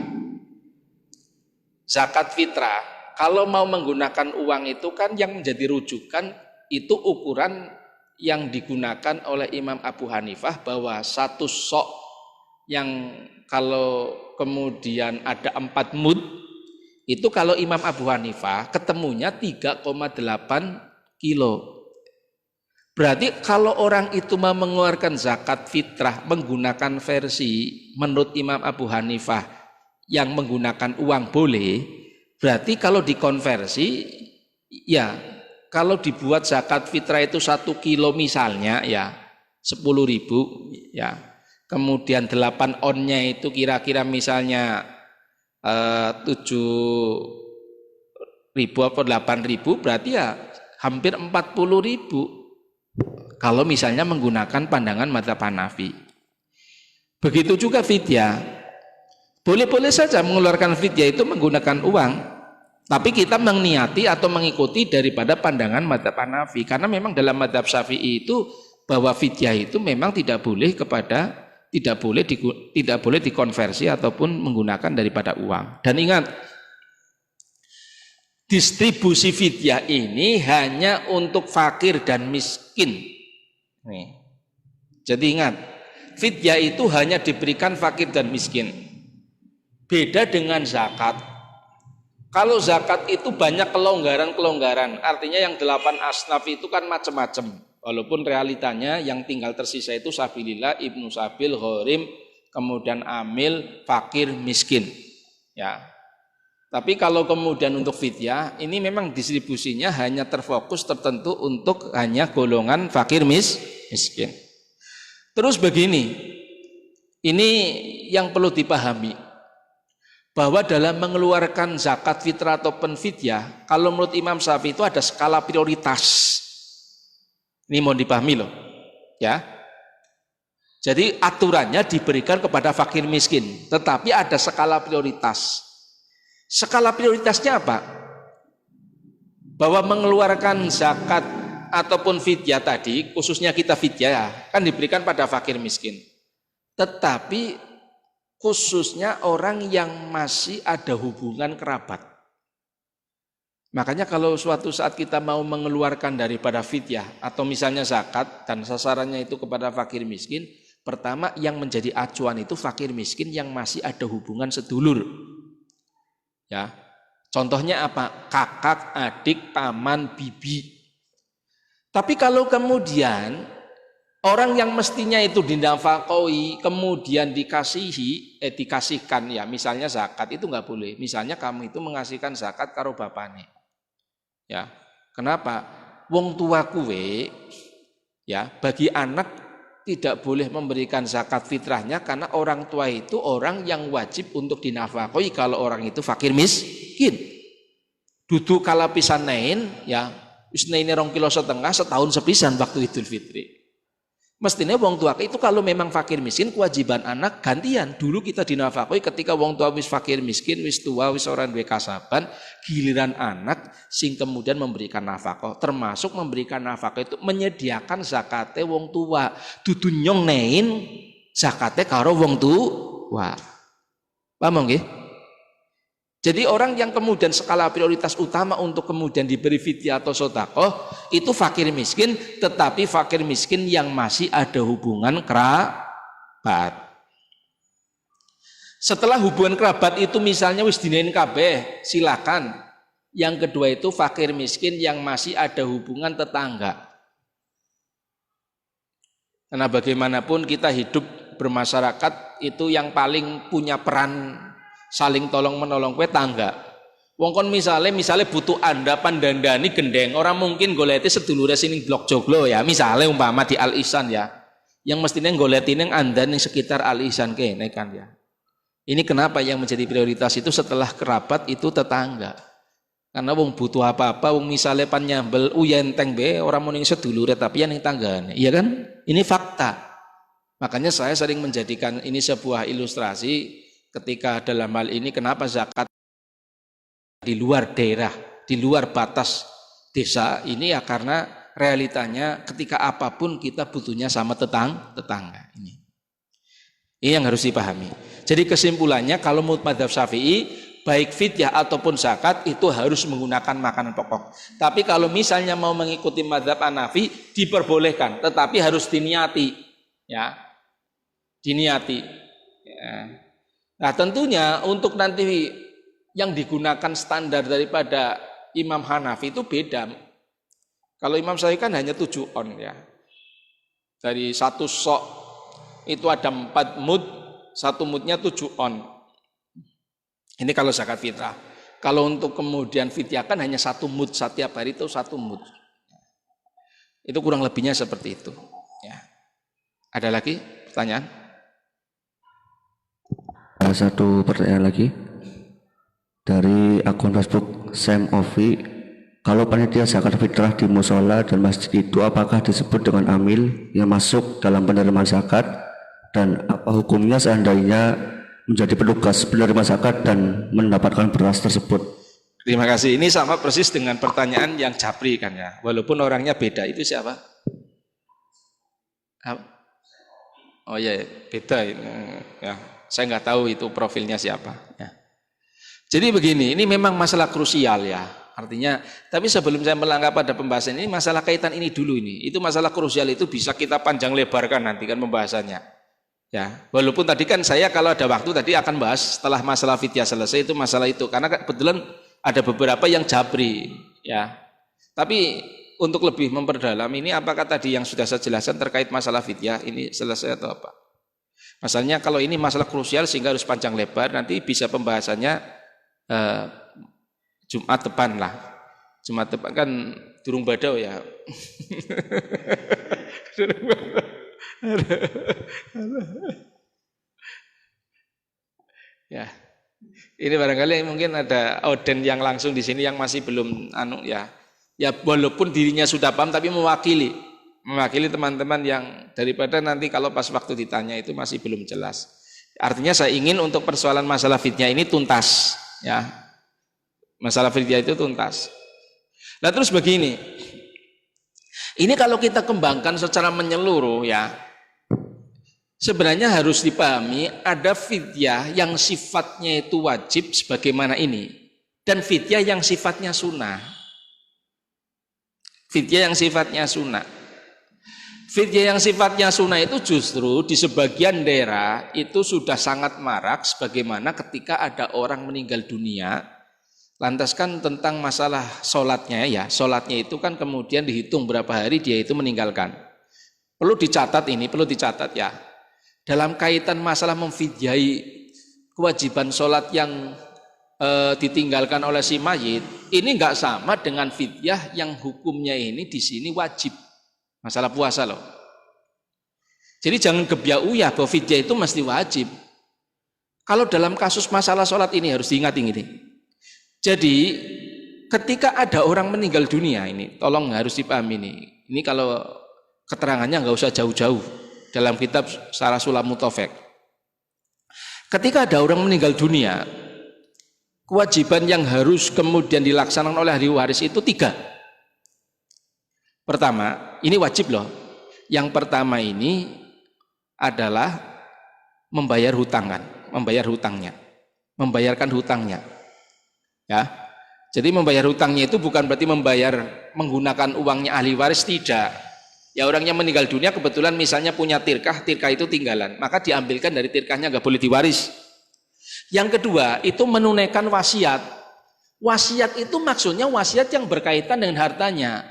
zakat fitrah, kalau mau menggunakan uang itu kan yang menjadi rujukan itu ukuran yang digunakan oleh Imam Abu Hanifah bahwa satu sok yang kalau kemudian ada 4 mud itu kalau Imam Abu Hanifah ketemunya 3,8 kilo. Berarti kalau orang itu mau mengeluarkan zakat fitrah menggunakan versi menurut Imam Abu Hanifah yang menggunakan uang boleh, berarti kalau dikonversi ya kalau dibuat zakat fitrah itu 1 kilo misalnya ya 10.000 ya, kemudian 8 onnya itu kira-kira misalnya 7.000 atau 8.000, berarti ya hampir 40.000 kalau misalnya menggunakan pandangan mazhab Hanafi. Begitu juga fidyah, boleh-boleh saja mengeluarkan fidyah itu menggunakan uang, tapi kita meniati atau mengikuti daripada pandangan mazhab Hanafi, karena memang dalam mazhab Syafi'i itu bahwa fidyah itu memang tidak boleh dikonversi ataupun menggunakan daripada uang. Dan ingat, distribusi fidyah ini hanya untuk fakir dan miskin. Nih. Jadi ingat, fidyah itu hanya diberikan fakir dan miskin. Beda dengan zakat. Kalau zakat itu banyak kelonggaran-kelonggaran, artinya yang 8 asnaf itu kan macam-macam. Walaupun realitanya yang tinggal tersisa itu sabilillah, ibnu sabil, gharim, kemudian amil, fakir, miskin. Ya. Tapi kalau kemudian untuk fidyah, ini memang distribusinya hanya terfokus tertentu untuk hanya golongan fakir miskin. Terus begini, ini yang perlu dipahami, bahwa dalam mengeluarkan zakat fitrah atau fidyah, kalau menurut Imam Syafi'i itu ada skala prioritas. Ini mau dipahami loh, ya. Jadi aturannya diberikan kepada fakir miskin, tetapi ada skala prioritas. Skala prioritasnya apa? Bahwa mengeluarkan zakat ataupun fidyah tadi, khususnya kita fidyah, kan diberikan pada fakir miskin. Tetapi khususnya orang yang masih ada hubungan kerabat. Makanya kalau suatu saat kita mau mengeluarkan daripada fidyah atau misalnya zakat dan sasarannya itu kepada fakir miskin, pertama yang menjadi acuan itu fakir miskin yang masih ada hubungan sedulur. Ya, contohnya apa? Kakak, adik, paman, bibi. Tapi kalau kemudian orang yang mestinya itu dinafakoi kemudian dikasihkan ya, misalnya zakat itu nggak boleh. Misalnya kamu itu mengasihkan zakat karo bapane. Ya, kenapa? Wong tua kuwe ya, bagi anak tidak boleh memberikan zakat fitrahnya karena orang tua itu orang yang wajib untuk dinafkahi kalau orang itu fakir miskin. Dudu kala pisan nain ya, wis naine 2,5 kilo setahun sepisan waktu Idul Fitri. Mestinya wong tua itu kalau memang fakir miskin kewajiban anak gantian. Dulu kita dinafkahi ketika wong tua wis fakir miskin, wis tua, wis ora duwe kasaban, giliran anak sing kemudian memberikan nafkah, termasuk memberikan nafkah itu menyediakan zakate wong tua. Dudu nyong nein zakate karo wong tua. Paham nggih? Jadi orang yang kemudian skala prioritas utama untuk kemudian diberi fidyah atau sedekah itu fakir miskin, tetapi fakir miskin yang masih ada hubungan kerabat. Setelah hubungan kerabat itu misalnya wis dinain kabeh, silakan. Yang kedua itu fakir miskin yang masih ada hubungan tetangga. Karena bagaimanapun kita hidup bermasyarakat itu yang paling punya peran saling tolong menolong kue tangga. Wong kon misalnya butuh Anda pandandani gendeng, orang mungkin goleti sedulure sini blok joglo ya, misalnya umpama di Al Ihsan ya, yang mestinya goleti neng Anda ning sekitar Al Ihsan kene kan ya. Ini kenapa yang menjadi prioritas itu setelah kerabat itu tetangga. Karena wong butuh apa-apa, wong misalnya pan nyambel uyenteng be orang mau ning sedulure tapi yang tanggane, iya kan? Ini fakta. Makanya saya sering menjadikan ini sebuah ilustrasi. Ketika dalam hal ini kenapa zakat di luar daerah, di luar batas desa ini ya karena realitanya ketika apapun kita butuhnya sama tetangga ini. Ini yang harus dipahami. Jadi kesimpulannya kalau menurut mazhab Syafi'i baik fidyah ataupun zakat itu harus menggunakan makanan pokok. Tapi kalau misalnya mau mengikuti mazhab Hanafi diperbolehkan, tetapi harus diniati, ya, diniati. Ya. Nah tentunya untuk nanti yang digunakan standar daripada Imam Hanafi itu beda. Kalau Imam Syafi'i kan hanya 7 on ya. Dari satu sok itu ada 4 mud, satu mudnya 7 on. Ini kalau zakat fitrah. Kalau untuk kemudian fidyah kan hanya 1 mud, setiap hari itu 1 mud. Itu kurang lebihnya seperti itu. Ya. Ada lagi pertanyaan? Ada satu pertanyaan lagi dari akun Facebook Sam Ovi. Kalau panitia zakat fitrah di musola dan masjid itu apakah disebut dengan amil yang masuk dalam penerimaan zakat, dan apa hukumnya seandainya menjadi petugas penerima zakat dan mendapatkan beras tersebut? Terima kasih. Ini sama persis dengan pertanyaan yang Japri kan ya. Walaupun orangnya beda. Itu siapa? Oh iya, beda ini. Ya. Saya nggak tahu itu profilnya siapa. Ya. Jadi begini, ini memang masalah krusial ya. Artinya, tapi sebelum saya melangkah pada pembahasan ini, masalah kaitan ini dulu ini. Itu masalah krusial itu bisa kita panjang lebarkan nanti kan pembahasannya. Ya, walaupun tadi kan saya kalau ada waktu tadi akan bahas setelah masalah fidyah selesai itu masalah itu. Karena kebetulan ada beberapa yang jabri. Ya, tapi untuk lebih memperdalam ini apakah tadi yang sudah saya jelaskan terkait masalah fidyah ini selesai atau apa? Masalahnya kalau ini masalah krusial sehingga harus panjang lebar, nanti bisa pembahasannya Jumat depan lah. Jumat depan kan durung badau ya. Ya, ini barangkali mungkin ada auden yang langsung di sini yang masih belum ya. Ya walaupun dirinya sudah paham tapi mewakili teman-teman yang daripada nanti kalau pas waktu ditanya itu masih belum jelas. Artinya saya ingin untuk persoalan masalah fidyah ini tuntas ya. Masalah fidyah itu tuntas. Nah terus begini. Ini kalau kita kembangkan secara menyeluruh ya. Sebenarnya harus dipahami ada fidyah yang sifatnya itu wajib sebagaimana ini dan fidyah yang sifatnya sunnah. Fidyah yang sifatnya sunnah. Fidyah yang sifatnya sunnah itu justru di sebagian daerah itu sudah sangat marak sebagaimana ketika ada orang meninggal dunia. Lantas kan tentang masalah sholatnya ya, sholatnya itu kan kemudian dihitung berapa hari dia itu meninggalkan. Perlu dicatat ya. Dalam kaitan masalah memfidyahi kewajiban sholat yang ditinggalkan oleh si mayit, ini nggak sama dengan fidyah yang hukumnya ini di sini wajib. Masalah puasa loh. Jadi jangan gebyauya bahwa fidyah itu mesti wajib. Kalau dalam kasus masalah sholat ini harus diingat ini. Jadi ketika ada orang meninggal dunia ini, tolong harus dipahami ini. Ini kalau keterangannya nggak usah jauh-jauh dalam kitab Syarah Sulam Mutofek. Ketika ada orang meninggal dunia, kewajiban yang harus kemudian dilaksanakan oleh ahli waris itu 3. Pertama, ini wajib loh. Yang pertama ini adalah membayar hutang kan, membayar hutangnya. membayarkan hutangnya. Ya. Jadi membayar hutangnya itu bukan berarti membayar menggunakan uangnya ahli waris, tidak. Ya orang yang meninggal dunia kebetulan misalnya punya tirkah itu tinggalan, maka diambilkan dari tirkahnya, nggak boleh diwaris. Yang kedua itu menunaikan wasiat. Wasiat itu maksudnya wasiat yang berkaitan dengan hartanya.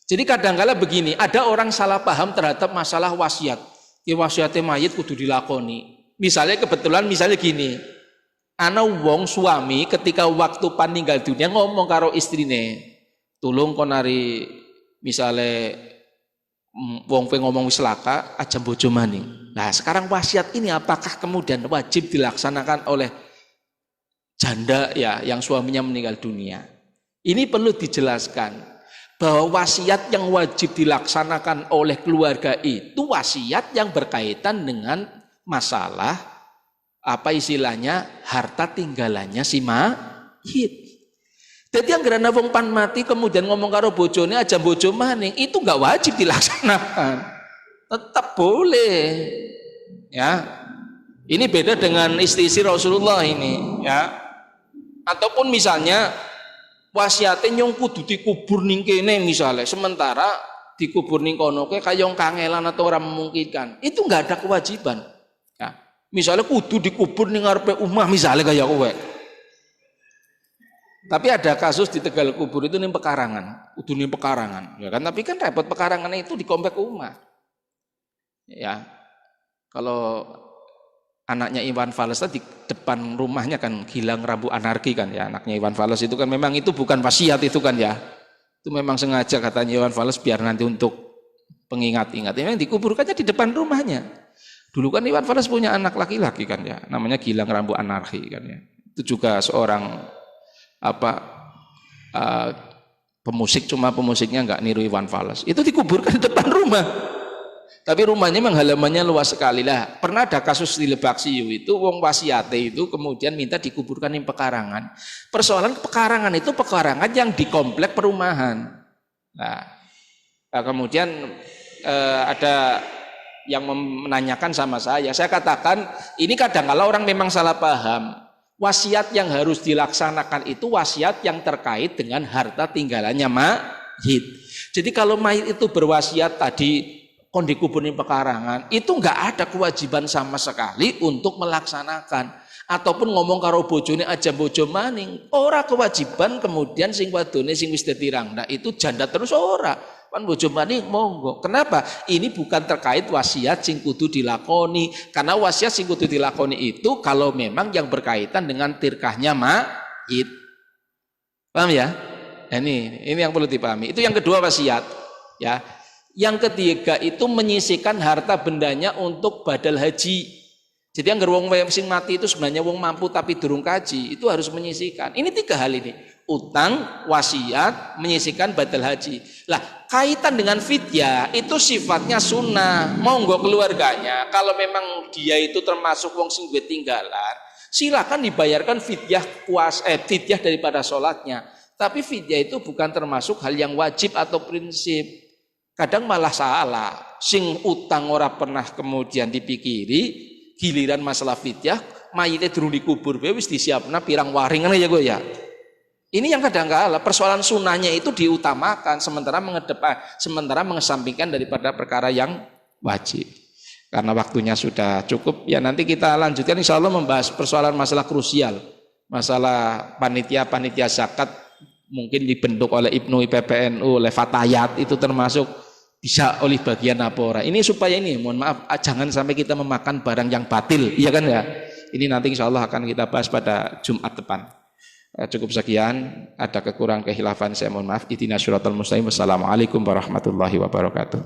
Jadi kadang-kala begini, ada orang salah paham terhadap masalah wasiat. Ya wasiatnya mayit kudu dilakoni. Misalnya kebetulan gini, ana wong suami ketika waktu paninggal dunia ngomong karo istrine, tulung konari misalnya wong pe ngomong wis laka aja bojo maning. Nah, sekarang wasiat ini apakah kemudian wajib dilaksanakan oleh janda ya yang suaminya meninggal dunia? Ini perlu dijelaskan bahwa wasiat yang wajib dilaksanakan oleh keluarga itu wasiat yang berkaitan dengan masalah apa istilahnya harta tinggalannya si mayit. Jadi yang gerana wong pan mati kemudian ngomong karo bojone aja bojo maning itu nggak wajib dilaksanakan, tetap boleh. Ya, ini beda dengan istri-istri Rasulullah ini. Ya, ataupun misalnya wasiatnya nyong kudu dikubur ning kene misalnya, sementara dikubur ning kono kayong kangelan atau orang memungkinkan, itu nggak ada kewajiban. Misalnya kudu dikubur ning ngarepe omah misalnya kayak kowe. Tapi ada kasus di Tegal kubur itu ning pekarangan, kudu ning pekarangan, ya kan? Tapi kan repot pekarangan itu di komplek omah. Ya. Kalau anaknya Iwan Fals di depan rumahnya kan Gilang Rambu Anarki kan ya, anaknya Iwan Fals itu kan memang itu bukan wasiat itu kan ya. Itu memang sengaja katanya Iwan Fals biar nanti untuk pengingat-ingat. Memang dikuburkannya di depan rumahnya. Dulu kan Iwan Fals punya anak laki-laki kan ya, namanya Gilang Rambu Anarki kan ya. Itu juga seorang pemusik, cuma pemusiknya nggak niru Iwan Fals. Itu dikuburkan di depan rumah. Tapi rumahnya memang halamannya luas sekali lah. Pernah ada kasus di Lebak Siu itu wong wasiate itu kemudian minta dikuburkan di pekarangan. Persoalan pekarangan itu pekarangan yang di komplek perumahan. Nah kemudian ada yang menanyakan sama saya katakan ini kadang-kala orang memang salah paham. Wasiat yang harus dilaksanakan itu wasiat yang terkait dengan harta tinggalannya mayit. Jadi kalau mayit itu berwasiat tadi kon dikubur di pekarangan, itu enggak ada kewajiban sama sekali untuk melaksanakan. Ataupun ngomong karo bojone aja bojo maning, ora kewajiban kemudian sing wadone sing wis dadi rangda itu janda terus ora. Pan bojo maning monggo. Kenapa? Ini bukan terkait wasiat sing kudu dilakoni. Karena wasiat sing kudu dilakoni itu kalau memang yang berkaitan dengan tirkahnya mayit. Paham ya? Nah, ini yang perlu dipahami. Itu yang kedua wasiat. Ya. Yang ketiga itu menyisihkan harta bendanya untuk badal haji. Jadi yang wong sing mati itu sebenarnya wong mampu tapi durung kaji, itu harus menyisihkan. Ini tiga hal ini. Utang, wasiat, menyisihkan badal haji. Lah, kaitan dengan fidyah itu sifatnya sunnah. Monggo keluarganya kalau memang dia itu termasuk wong sing duwe tinggalan, silakan dibayarkan fidyah fidyah daripada sholatnya. Tapi fidyah itu bukan termasuk hal yang wajib atau prinsip. Kadang malah salah. Sing utang ora pernah kemudian dipikiri, giliran masalah fidyah, mayitnya durung dikubur, wis disiapna pirang waring ya gue ya. Ini yang kadang-kala persoalan sunnahnya itu diutamakan sementara mengesampingkan daripada perkara yang wajib. Karena waktunya sudah cukup, ya nanti kita lanjutkan insya Allah membahas persoalan masalah krusial, masalah panitia zakat mungkin dibentuk oleh IPNU, IPPNU, oleh Fatayat itu termasuk bisa oleh bagian apa ora. Ini supaya ini mohon maaf jangan sampai kita memakan barang yang batil, iya kan ya. Ini nanti insya Allah akan kita bahas pada Jumat depan. Cukup sekian, ada kekurangan kehilafan saya mohon maaf. Ihdinas siratal mustaqim. Wassalamualaikum warahmatullahi wabarakatuh.